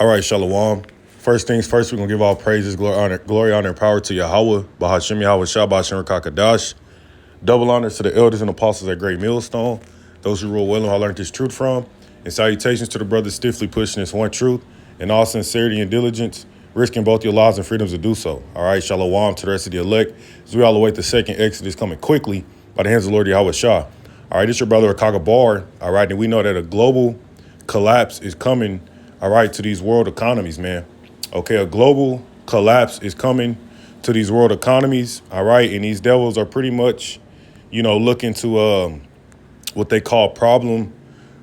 All right, Shalom. First things first, we're going to give all praises, glory, honor, and power to Yahweh, Bahashim Yahweh Shah, Bahashim Rakakadash. Double honors to the elders and apostles at Great Millstone, those who rule well and who I learned this truth from. And salutations to the brothers stiffly pushing this one truth in all sincerity and diligence, risking both your lives and freedoms to do so. All right, Shalom to the rest of the elect, as we all await the second Exodus coming quickly by the hands of the Lord Yahweh Shah. All right, this is your brother Akaga Bar. All right, and we know that a global collapse is coming, all right, to these world economies, man. Okay, a global collapse is coming to these world economies, all right, and these devils are pretty much, looking to what they call problem,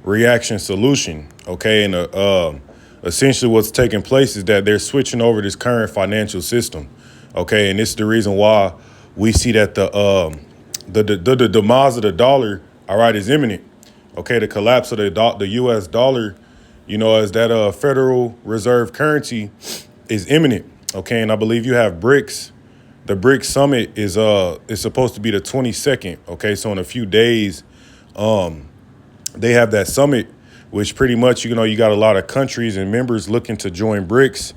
reaction, solution, okay, and essentially what's taking place is that they're switching over this current financial system, okay, and this is the reason why we see that the demise of the dollar, all right, is imminent, okay, the collapse of the U.S. dollar, as that Federal Reserve currency is imminent, okay? And I believe you have BRICS. The BRICS summit is supposed to be the 22nd, okay? So in a few days, they have that summit, which pretty much, you got a lot of countries and members looking to join BRICS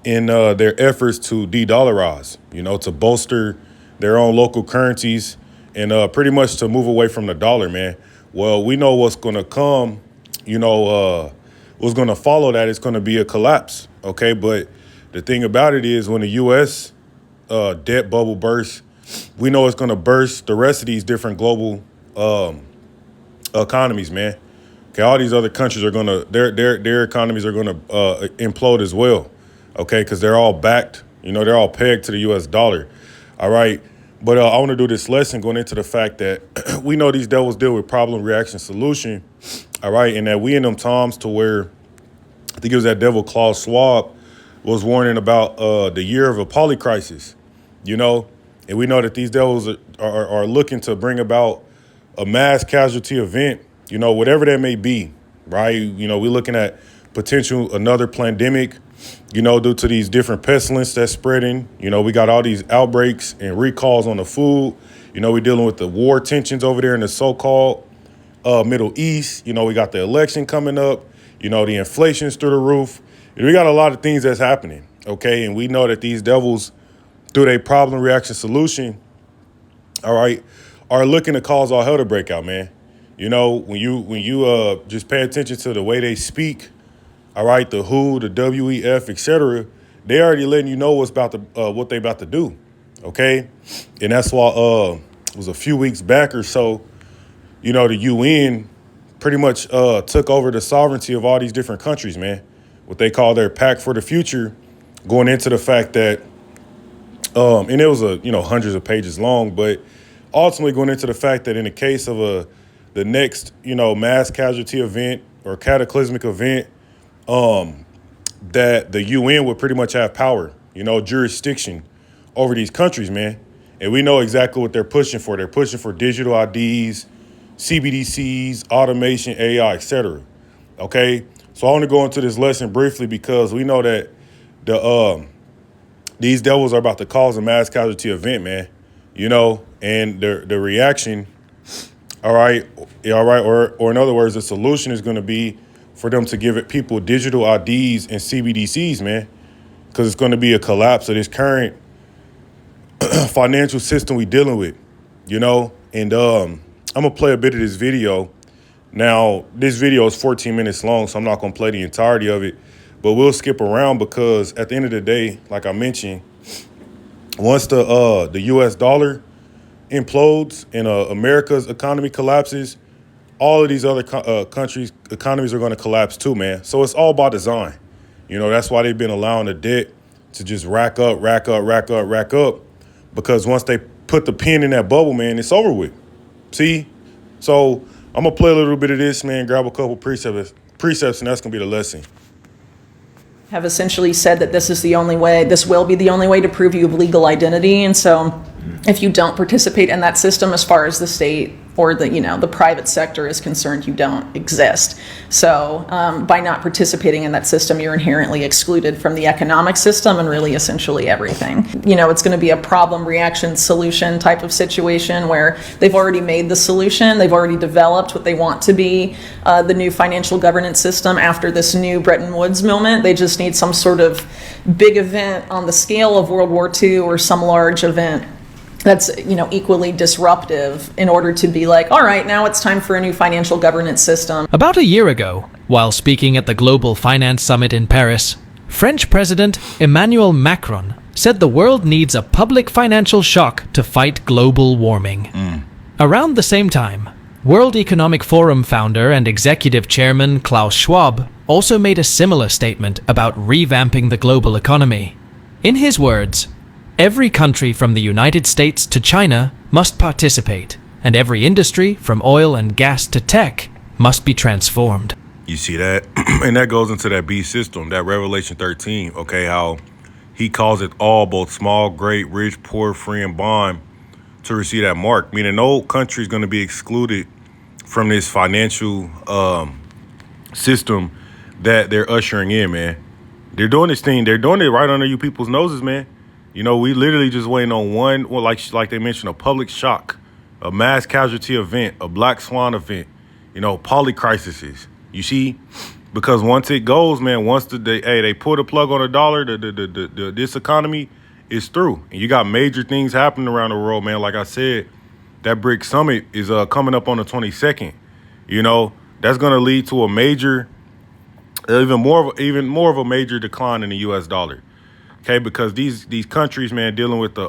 in their efforts to de-dollarize, to bolster their own local currencies and pretty much to move away from the dollar, man. Well, we know what's going to come, what's going to follow that is going to be a collapse, okay? But the thing about it is when the U.S. Debt bubble bursts, we know it's going to burst the rest of these different global economies, man. Okay, all these other countries are going to, their economies are going to implode as well, okay? Because they're all backed, they're all pegged to the U.S. dollar, all right? But I want to do this lesson going into the fact that we know these devils deal with problem, reaction, solution, all right, and that we in them times to where I think it was that devil Klaus Schwab was warning about the year of a polycrisis, and we know that these devils are looking to bring about a mass casualty event, whatever that may be, right? We're looking at potential another pandemic, due to these different pestilence that's spreading. We got all these outbreaks and recalls on the food. We're dealing with the war tensions over there in the so-called Middle East. We got the election coming up. The inflation's through the roof. We got a lot of things that's happening, okay? And we know that these devils, through their problem, reaction, solution, all right, are looking to cause all hell to break out, man. When you just pay attention to the way they speak, all right, the who, the WEF, etc., they already letting you know what they about to do, okay? And that's why it was a few weeks back or so, the UN pretty much took over the sovereignty of all these different countries, man. What they call their pact for the future, going into the fact that, and it was hundreds of pages long, but ultimately going into the fact that in the case of the next, mass casualty event or cataclysmic event, that the UN would pretty much have power, jurisdiction over these countries, man. And we know exactly what they're pushing for. They're pushing for digital IDs, CBDCs, automation, AI, etc. Okay, so I want to go into this lesson briefly because we know that these devils are about to cause a mass casualty event, man. And the reaction, all right, or in other words, the solution is going to be for them to give people digital IDs and CBDCs, man, because it's going to be a collapse of this current financial system we're dealing with, and I'm going to play a bit of this video. Now, this video is 14 minutes long, so I'm not going to play the entirety of it, but we'll skip around because at the end of the day, like I mentioned, once the U.S. dollar implodes and America's economy collapses, all of these other countries' economies are going to collapse too, man. So it's all by design. That's why they've been allowing the debt to just rack up, because once they put the pin in that bubble, man, it's over with. See? So I'm going to play a little bit of this, man, grab a couple precepts, and that's going to be the lesson. Have essentially said that this is the only way, this will be the only way to prove you have legal identity. And so if you don't participate in that system as far as the state or the private sector is concerned, you don't exist. So by not participating in that system, you're inherently excluded from the economic system and really essentially everything. It's going to be a problem, reaction, solution type of situation where they've already made the solution, they've already developed what they want to be the new financial governance system after this new Bretton Woods moment. They just need some sort of big event on the scale of World War II or some large event that's equally disruptive in order to be like, all right, now it's time for a new financial governance system. About a year ago, while speaking at the Global Finance Summit in Paris, French President Emmanuel Macron said the world needs a public financial shock to fight global warming. Around the same time, World Economic Forum founder and executive chairman Klaus Schwab also made a similar statement about revamping the global economy. In his words, every country from the United States to China must participate, and every industry from oil and gas to tech must be transformed. You see that? And that goes into that B system, that Revelation 13, okay, how he calls it all, both small, great, rich, poor, free, and bond, to receive that mark. Meaning no country is going to be excluded from this financial system that they're ushering in, man. They're doing this thing. They're doing it right under you people's noses, man. We literally just waiting on one, well, like they mentioned, a public shock, a mass casualty event, a black swan event, polycrises. You see, because once it goes, man, once they pull the plug on the dollar, this economy is through. And you got major things happening around the world, man. Like I said, that BRICS summit is coming up on the 22nd. That's going to lead to a major, even more of a major decline in the U.S. dollar. Okay, because these countries, man, dealing with the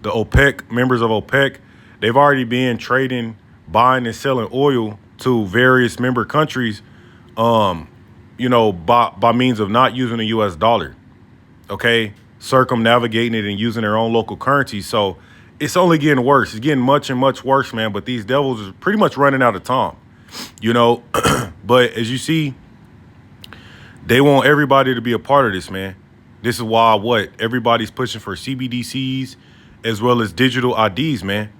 OPEC, members of OPEC, they've already been trading, buying and selling oil to various member countries, by means of not using the U.S. dollar. Okay, circumnavigating it and using their own local currency. So it's only getting worse. It's getting much and much worse, man. But these devils are pretty much running out of time, But as you see, they want everybody to be a part of this, man. This is why everybody's pushing for CBDCs as well as digital IDs, man.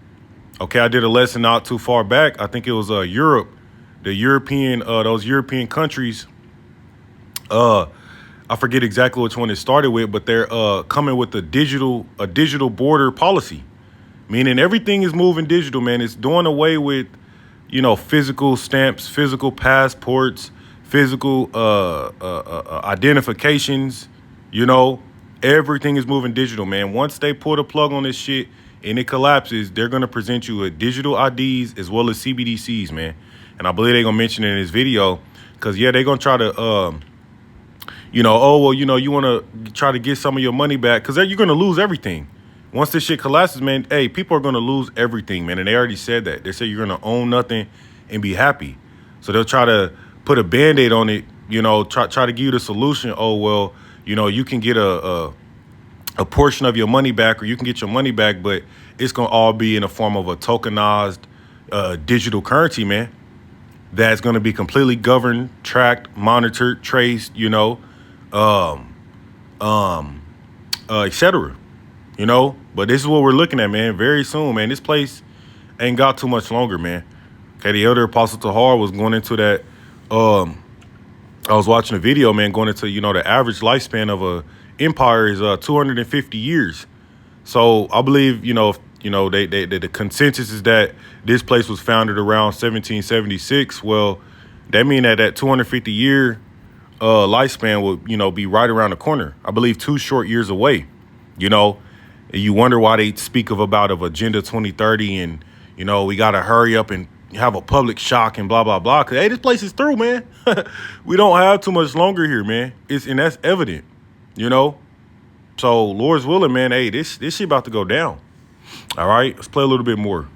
Okay, I did a lesson not too far back. I think it was Europe, those European countries. I forget exactly which one it started with, but they're coming with a digital border policy, meaning everything is moving digital, man. It's doing away with, physical stamps, physical passports, physical identifications. Everything is moving digital, man. Once they pull the plug on this shit and it collapses, they're going to present you with digital IDs as well as CBDCs, man. And I believe they're going to mention it in this video because, they're going to try to, you want to try to get some of your money back because you're going to lose everything. Once this shit collapses, man, people are going to lose everything, man. And they already said that. They said you're going to own nothing and be happy. So they'll try to put a Band-Aid on it, try to give you the solution. Oh, well, you can get a portion of your money back or you can get your money back, but it's going to all be in the form of a tokenized digital currency, man, that's going to be completely governed, tracked, monitored, traced, etc. But this is what we're looking at, man, very soon, man. This place ain't got too much longer, man. Okay, the elder Apostle Tahar was going into that. I was watching a video, man, going into, the average lifespan of a empire is 250 years. So I believe, the consensus is that this place was founded around 1776. Well, that means that 250 year lifespan will, be right around the corner. I believe 2 short years away. You wonder why they speak about Agenda 2030 and, we got to hurry up and have a public shock and blah, blah, blah. Cause, this place is through, man. We don't have too much longer here, man. And that's evident, So Lord's willing, man, this shit about to go down. All right, let's play a little bit more.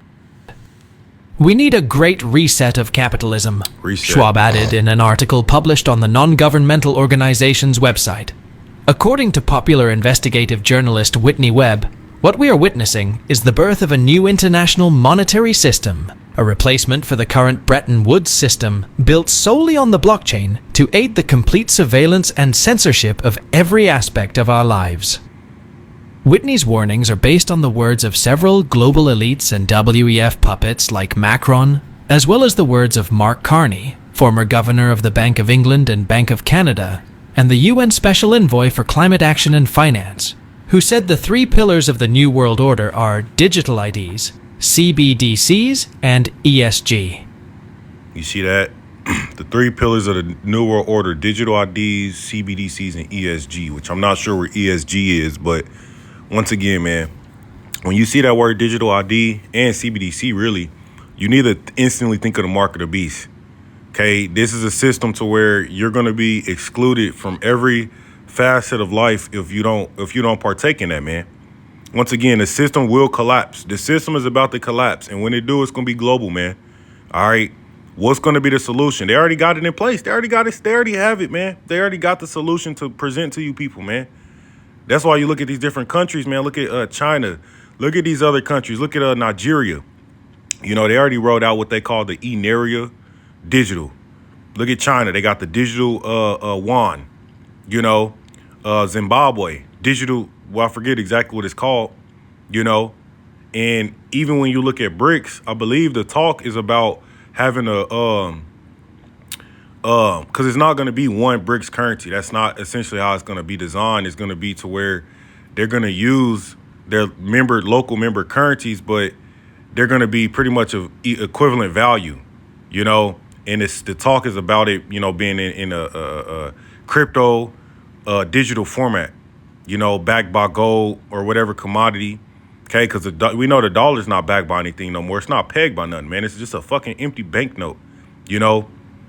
We need a great reset of capitalism, Schwab added in an article published on the non-governmental organization's website. According to popular investigative journalist Whitney Webb, what we are witnessing is the birth of a new international monetary system, a replacement for the current Bretton Woods system built solely on the blockchain to aid the complete surveillance and censorship of every aspect of our lives. Whitney's warnings are based on the words of several global elites and WEF puppets like Macron, as well as the words of Mark Carney, former governor of the Bank of England and Bank of Canada, and the UN Special Envoy for Climate Action and Finance, who said the 3 pillars of the New World Order are digital IDs, CBDCs, and ESG. You see that? The 3 pillars of the New World Order: digital IDs, CBDCs, and ESG, which I'm not sure where ESG is, but once again, man, when you see that word digital ID and CBDC, really, you need to instantly think of the mark of the beast. Okay, this is a system to where you're going to be excluded from every facet of life if you don't partake in that, man. Once again, the system will collapse. The system is about to collapse, and when it do, it's going to be global, man. All right. What's going to be the solution? They already got it in place. They already got it. They already have it, man. They already got the solution to present to you people, man. That's why you look at these different countries, man. Look at China. Look at these other countries. Look at Nigeria. You know, they already rolled out what they call the Naira digital. Look at China. They got the digital yuan. You know, Zimbabwe, digital, well, I forget exactly what it's called, you know. And even when you look at BRICS, I believe the talk is about having a because it's not going to be one BRICS currency. That's not essentially how it's going to be designed. It's going to be to where they're going to use their local member currencies, but they're going to be pretty much of equivalent value, you know. And the talk is about it, you know, being in a crypto digital format, you know, backed by gold or whatever commodity. Okay, because we know the dollar's not backed by anything no more. It's not pegged by nothing, man. It's just a fucking empty banknote, you know.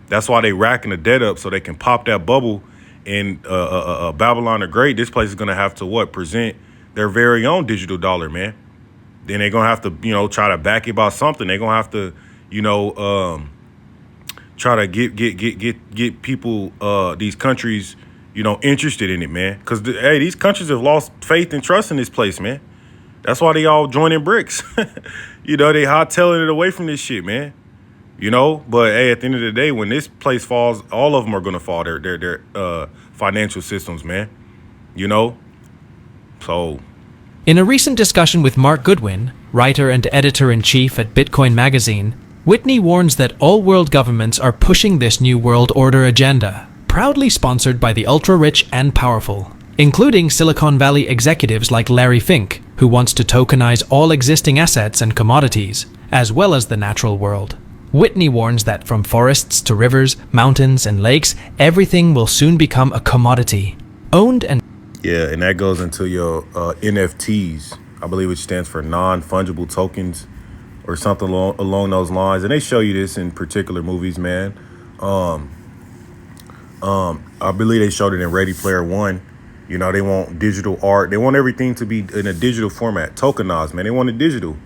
That's why they racking the debt up so they can pop that bubble. And Babylon the Great, this place is going to have to present their very own digital dollar, man. Then they're going to have to, you know, try to back it by something. They're going to have to, you know, try to get people, these countries, you know, interested in it, man. Because, hey, these countries have lost faith and trust in this place, man. That's why they all joining BRICS. You know, they hot-tailing it away from this shit, man. You know, but hey, at the end of the day, when this place falls, all of them are gonna fall. Their financial systems, man. You know, so. In a recent discussion with Mark Goodwin, writer and editor-in-chief at Bitcoin Magazine, Whitney warns that all world governments are pushing this New World Order agenda, proudly sponsored by the ultra-rich and powerful, including Silicon Valley executives like Larry Fink, who wants to tokenize all existing assets and commodities, as well as the natural world. Whitney warns that from forests to rivers, mountains, and lakes, everything will soon become a commodity, owned and... Yeah, and that goes into your NFTs. I believe it stands for non-fungible tokens or something along those lines. And they show you this in particular movies, man. I believe they showed it in Ready Player One. You know, they want digital art. They want everything to be in a digital format, tokenized, man. They want it digital.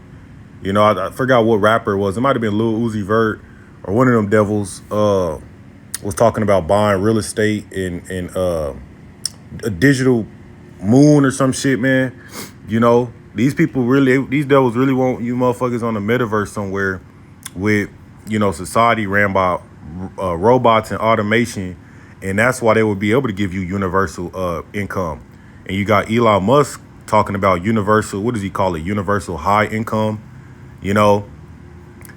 You know, I forgot what rapper it was. It might have been Lil Uzi Vert or one of them devils was talking about buying real estate in a digital moon or some shit, man. You know, these devils really want you motherfuckers on the metaverse somewhere with, you know, society ran by robots and automation. And that's why they would be able to give you universal income. And you got Elon Musk talking about universal, what does he call it? Universal high income. You know,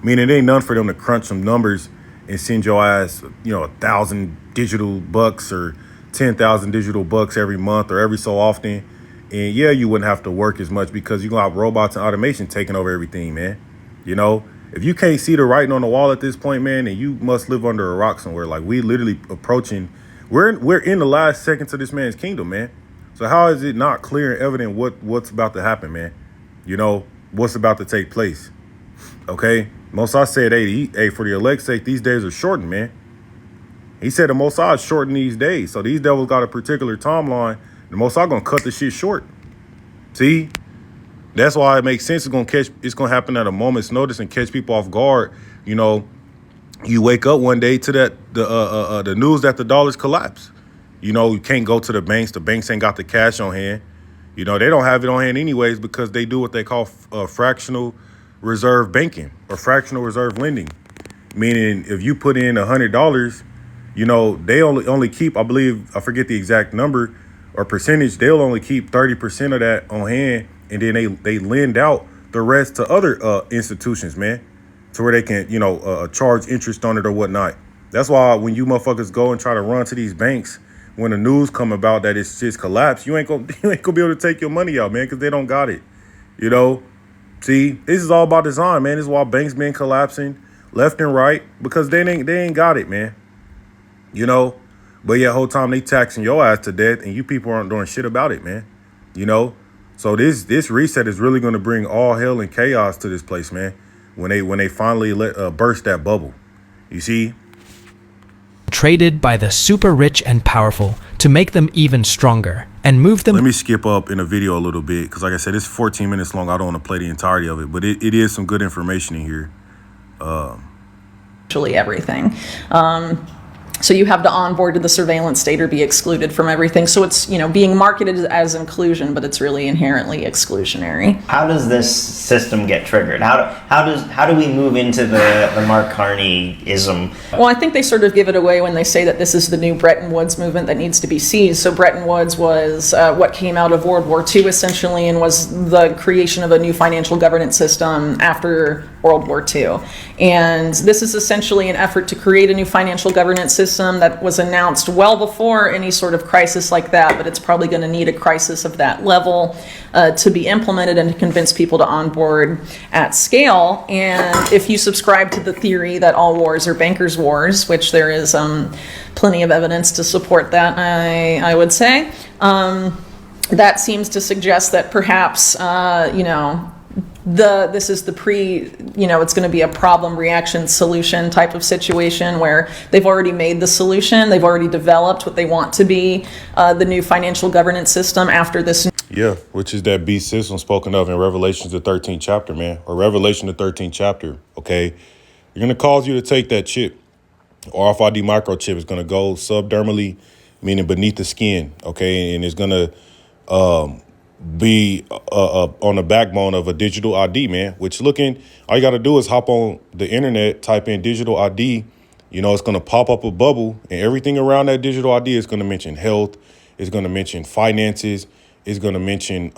meaning it ain't none for them to crunch some numbers and send your ass, you know, 1,000 digital bucks or 10,000 digital bucks every month or every so often. And yeah, you wouldn't have to work as much because you're going to have robots and automation taking over everything, man. You know, if you can't see the writing on the wall at this point, man, then you must live under a rock somewhere. Like, we literally approaching, we're in the last seconds of this man's kingdom, man. So how is it not clear and evident what's about to happen, man? You know, what's about to take place. Okay, Mosai said, hey, for the elect's sake, these days are shortened, man. He said the Mosai is shortened these days. So these devils got a particular timeline. The Mosai gonna cut the shit short. See, that's why it makes sense. It's gonna happen at a moment's notice and catch people off guard. You know, you wake up one day to the news that the dollar's collapsed. You know, you can't go to the banks. The banks ain't got the cash on hand. You know, they don't have it on hand anyways because they do what they call fractional reserve banking or fractional reserve lending. Meaning if you put in $100, you know, they only keep, I believe, I forget the exact number, or percentage, they'll only keep 30% of that on hand, and then they lend out the rest to other institutions, man, to where they can, charge interest on it or whatnot. That's why when you motherfuckers go and try to run to these banks, when the news come about that it's just collapsed, you ain't gonna be able to take your money out, man, because they don't got it. See, this is all about design, man. This is why banks been collapsing left and right, because they ain't got it, man. But yeah, whole time they taxing your ass to death, and you people aren't doing shit about it, man. So this reset is really going to bring all hell and chaos to this place, man. When they finally burst that bubble, you see. Traded by the super rich and powerful to make them even stronger and move them. Let me skip up in the video a little bit, because like I said, it's 14 minutes long. I don't want to play the entirety of it, but it is some good information in here. Actually everything. So you have to onboard to the surveillance state or be excluded from everything. So it's, being marketed as inclusion, but it's really inherently exclusionary. How does this system get triggered? How do we move into the Mark Carney-ism? Well, I think they sort of give it away when they say that this is the new Bretton Woods movement that needs to be seized. So Bretton Woods was what came out of World War II, essentially, and was the creation of a new financial governance system after World War II. And this is essentially an effort to create a new financial governance system that was announced well before any sort of crisis like that, but it's probably going to need a crisis of that level to be implemented and to convince people to onboard at scale. And if you subscribe to the theory that all wars are bankers' wars, which there is plenty of evidence to support that, I would say, that seems to suggest that perhaps, this is the it's going to be a problem reaction solution type of situation where they've already made the solution, they've already developed what they want to be the new financial governance system after this. Yeah, which is that beast system spoken of in Revelation the 13th chapter, man, or Revelation the 13th chapter. Okay, they're going to cause you to take that chip, RFID microchip. Is going to go subdermally, meaning beneath the skin. Okay, and it's going to be on the backbone of a digital ID, man, which all you got to do is hop on the internet, type in digital ID, it's going to pop up a bubble, and everything around that digital ID is going to mention health, it's going to mention finances, it's going to mention,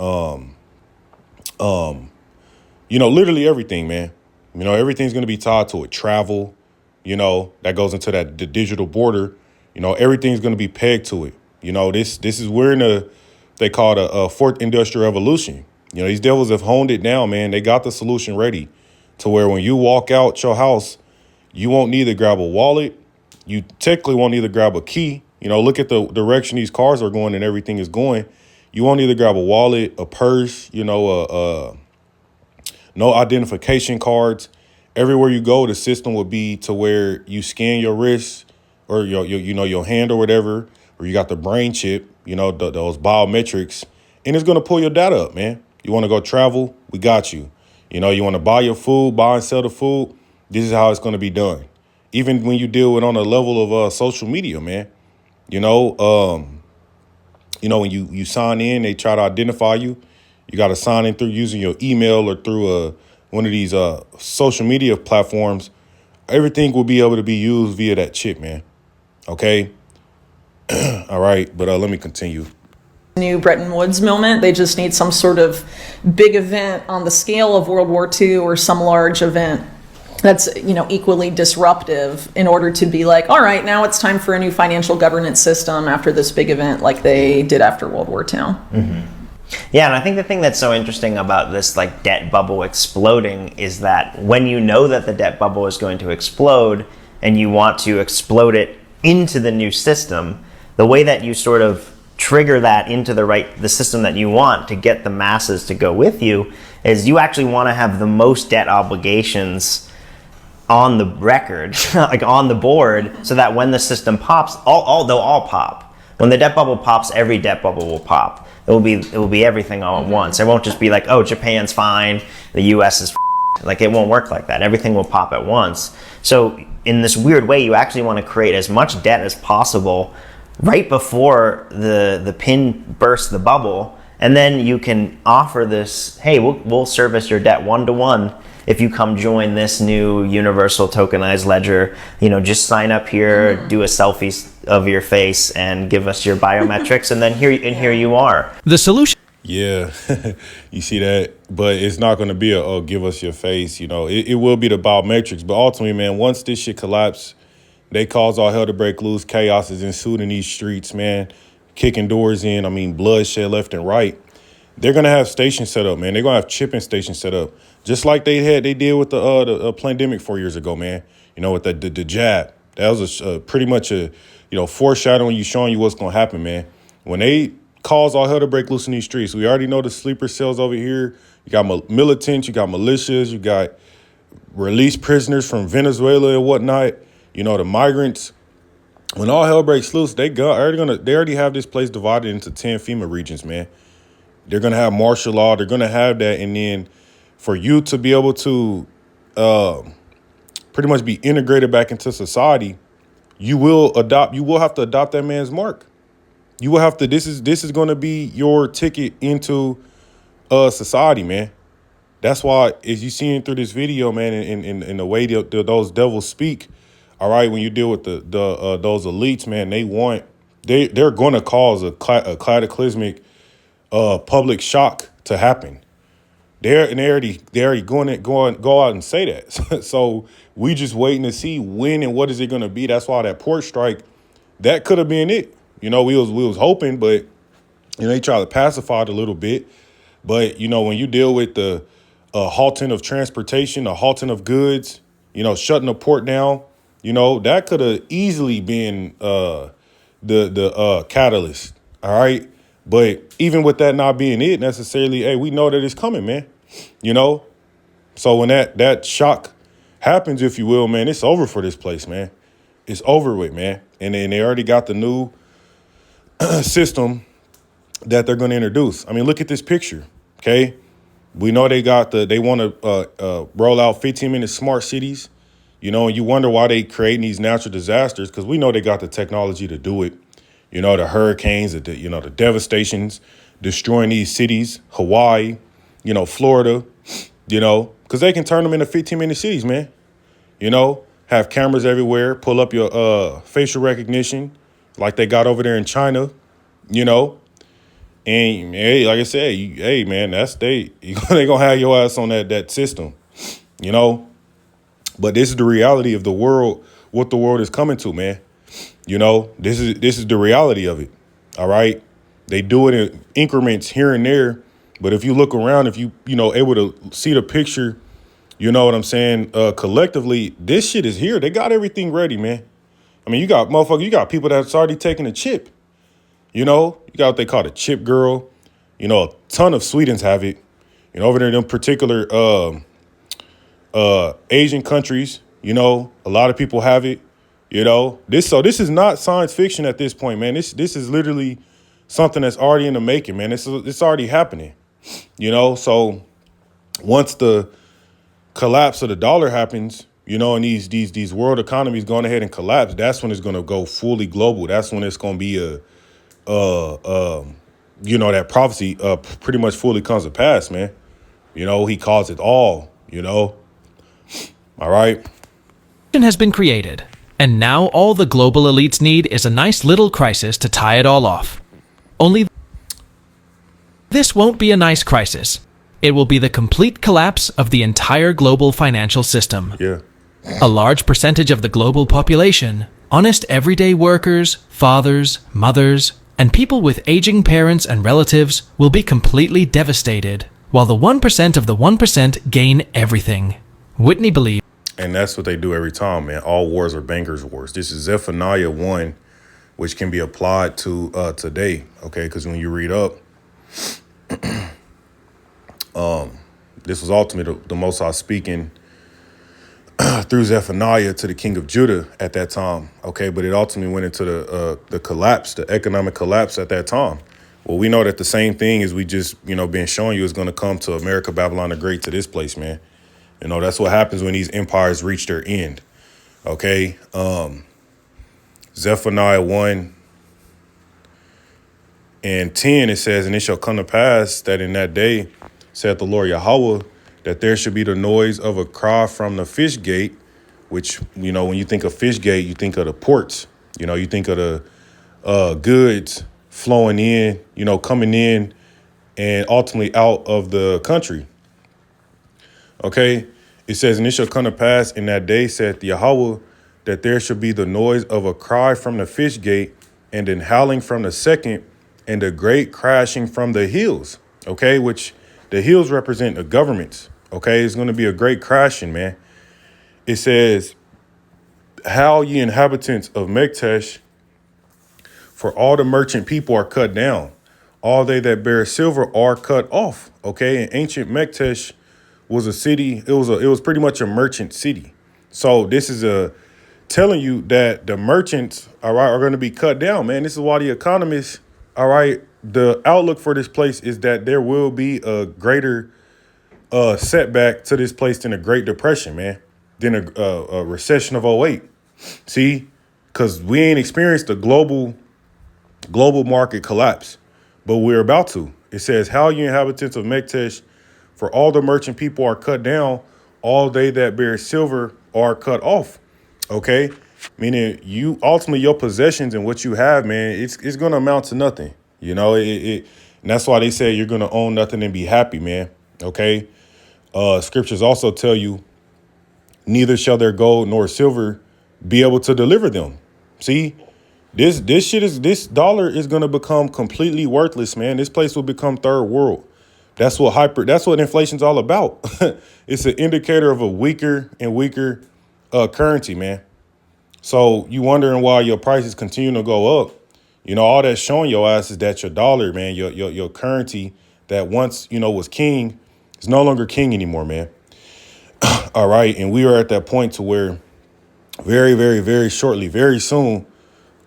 literally everything, man. Everything's going to be tied to it. Travel, that goes into the digital border, everything's going to be pegged to it. This is we're in they call it a fourth industrial revolution. These devils have honed it down, man. They got the solution ready to where when you walk out your house, you won't need to grab a wallet. You technically won't need to grab a key. Look at the direction these cars are going and everything is going. You won't need to grab a wallet, a purse, no identification cards. Everywhere you go, the system will be to where you scan your wrist or your hand or whatever, or you got the brain chip. Those biometrics, and it's going to pull your data up, man. You want to go travel? We got you. You want to buy your food, buy and sell the food? This is how it's going to be done. Even when you deal with on a level of social media, man, when you sign in, they try to identify you. You got to sign in through using your email or through one of these social media platforms. Everything will be able to be used via that chip, man. Okay. All right, but let me continue. New Bretton Woods movement. They just need some sort of big event on the scale of World War II or some large event that's, equally disruptive in order to be like, all right, now it's time for a new financial governance system after this big event like they did after World War II. Mm-hmm. Yeah, and I think the thing that's so interesting about this debt bubble exploding is that when you know that the debt bubble is going to explode and you want to explode it into the new system, the way that you sort of trigger that into the system that you want to get the masses to go with you is you actually want to have the most debt obligations on the record, on the board, so that when the system pops, they'll all pop. When the debt bubble pops, every debt bubble will pop. It will be everything all at once. It won't just be like, oh, Japan's fine, the US is it won't work like that. Everything will pop at once. So in this weird way, you actually want to create as much debt as possible right before the pin bursts the bubble, and then you can offer this, hey, we'll service your debt 1-to-1, if you come join this new universal tokenized ledger, just sign up here, do a selfie of your face and give us your biometrics, and then here you are. The solution Yeah, you see that, but it's not going to be a give us your face. It will be the biometrics, but ultimately, man, once this shit collapse, they cause all hell to break loose. Chaos is ensued in these streets, man, kicking doors in. I mean, bloodshed left and right. They're gonna have stations set up, man. They're gonna have chipping stations set up, just like they did with the pandemic 4 years ago, man. With the jab. That was pretty much a foreshadowing, showing you what's gonna happen, man. When they cause all hell to break loose in these streets, we already know the sleeper cells over here. You got militants, you got militias, you got released prisoners from Venezuela and whatnot. The migrants. When all hell breaks loose, they already have this place divided into 10 FEMA regions, man. They're going to have martial law. They're going to have that. And then for you to be able to pretty much be integrated back into society, you will have to adopt that man's mark. You will have to, this is going to be your ticket into society, man. That's why, as you seeing through this video, man, in the way those devils speak, all right, when you deal with those elites, man, they're going to cause a cataclysmic public shock to happen. They already go out and say that. So we just waiting to see when and what is it going to be. That's why that port strike, that could have been it. We was hoping, but they try to pacify it a little bit. But when you deal with the halting of transportation, a halting of goods, shutting the port down, that could have easily been the catalyst. All right. But even with that not being it necessarily, hey, we know that it's coming, man. So when that shock happens, if you will, man, it's over for this place, man. It's over with, man. And then they already got the new system that they're going to introduce. I mean, look at this picture, okay? We know they want to roll out 15-minute smart cities, and you wonder why they creating these natural disasters, because we know they got the technology to do it. The hurricanes, the devastations, destroying these cities, Hawaii, Florida, because they can turn them into 15-minute cities, man. Have cameras everywhere, pull up your facial recognition like they got over there in China, And hey, like I said, hey, man, they going to have your ass on that system, But this is the reality of the world, what the world is coming to, man. This is the reality of it. All right. They do it in increments here and there. But if you look around, if you able to see the picture, you know what I'm saying? Collectively, this shit is here. They got everything ready, man. I mean, you got people that's already taking a chip. You got what they call the chip girl. A ton of Swedens have it. Over there in them particular Asian countries, a lot of people have it. This is not science fiction at this point, man. This is literally something that's already in the making, man. It's already happening. So once the collapse of the dollar happens, and these world economies going ahead and collapse, that's when it's going to go fully global. That's when it's going to be that prophecy pretty much fully comes to pass, man. He calls it all, All right. has been created, and now all the global elites need is a nice little crisis to tie it all off. Only this won't be a nice crisis. It will be the complete collapse of the entire global financial system. Yeah. A large percentage of the global population, honest everyday workers, fathers, mothers, and people with aging parents and relatives will be completely devastated, while the 1% of the 1% gain everything. Whitney believes. And that's what they do every time, man. All wars are bankers' wars. This is Zephaniah 1, which can be applied to today, okay? Because when you read up, this was ultimately the Most High speaking through Zephaniah to the king of Judah at that time, okay? But it ultimately went into the collapse, the economic collapse at that time. Well, we know that the same thing as we just, been showing you is going to come to America, Babylon the Great, to this place, man. That's what happens when these empires reach their end. Okay. Zephaniah 1 and 10, it says, and it shall come to pass that in that day, saith the Lord Yahweh, that there should be the noise of a cry from the fish gate, which, you know, when you think of fish gate, you think of the ports, you know, you think of the goods flowing in, you know, coming in and ultimately out of the country. Okay, it says, and it shall come to pass in that day, saith Yahweh, that there shall be the noise of a cry from the fish gate, and an howling from the second, and a great crashing from the hills. Okay, which the hills represent the governments. Okay, it's going to be a great crashing, man. It says, how ye inhabitants of Mektesh, for all the merchant people are cut down. All they that bear silver are cut off. Okay, and ancient Mektesh was a city. It was pretty much a merchant city. So this is telling you that the merchants, all right, are going to be cut down, man. This is why the economists, all right, the outlook for this place is that there will be a greater setback to this place than a Great Depression, man, than a recession of '08. See, because we ain't experienced a global market collapse, but we're about to. It says, how you inhabitants of Mektesh, for all the merchant people are cut down, all they that bear silver are cut off. Okay, meaning you ultimately your possessions and what you have, man, it's going to amount to nothing. You know, and that's why they say you're going to own nothing and be happy, man. Okay, scriptures also tell you, neither shall their gold nor silver be able to deliver them. See, this dollar is going to become completely worthless, man. This place will become third world. That's what inflation's all about. It's an indicator of a weaker and weaker currency, man. So you wondering why your prices continue to go up. You know, all that's showing your ass is that your dollar, man, your currency that once, you know, was king is no longer king anymore, man. All right. And we are at that point to where very, very, very shortly, very soon,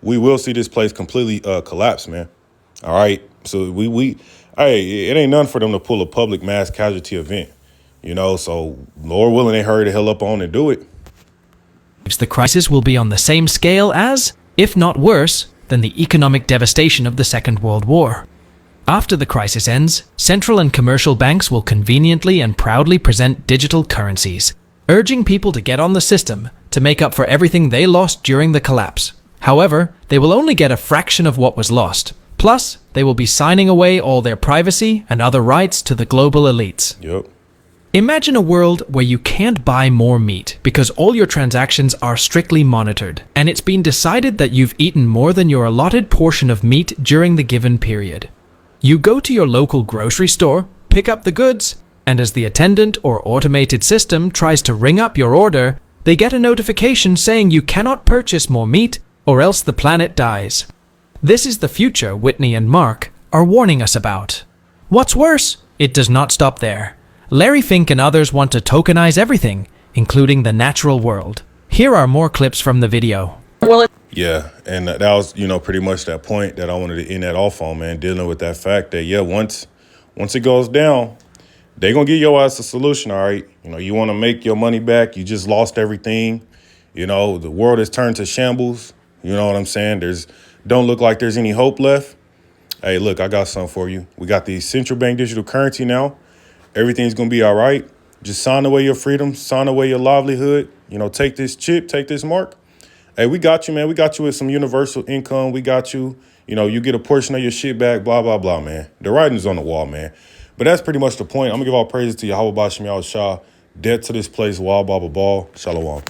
we will see this place completely collapse, man. All right. So hey, it ain't none for them to pull a public mass casualty event, you know, so Lord willing, they hurry the hell up on and do it. The crisis will be on the same scale as, if not worse, than the economic devastation of the Second World War. After the crisis ends, central and commercial banks will conveniently and proudly present digital currencies, urging people to get on the system to make up for everything they lost during the collapse. However, they will only get a fraction of what was lost. Plus, they will be signing away all their privacy and other rights to the global elites. Yep. Imagine a world where you can't buy more meat because all your transactions are strictly monitored, and it's been decided that you've eaten more than your allotted portion of meat during the given period. You go to your local grocery store, pick up the goods, and as the attendant or automated system tries to ring up your order, they get a notification saying you cannot purchase more meat or else the planet dies. This is the future Whitney and Mark are warning us about. What's worse, it does not stop there. Larry Fink and others want to tokenize everything, including the natural world. Here are more clips from the video. Yeah, and that was, you know, pretty much that point that I wanted to end that off on, man, dealing with that fact that, yeah, once it goes down, they're going to give your ass a solution, all right? You know, you want to make your money back, you just lost everything. You know, the world has turned to shambles. You know what I'm saying? Don't look like there's any hope left. Hey, look, I got something for you. We got the central bank digital currency now. Everything's going to be all right. Just sign away your freedom, sign away your livelihood. You know, take this chip, take this mark. Hey, we got you, man. We got you with some universal income. We got you. You know, you get a portion of your shit back, blah, blah, blah, man. The writing's on the wall, man. But that's pretty much the point. I'm going to give all praises to Yahweh Bashem Yahweh Shah. Debt to this place, wall, blah, blah, blah. Shalom.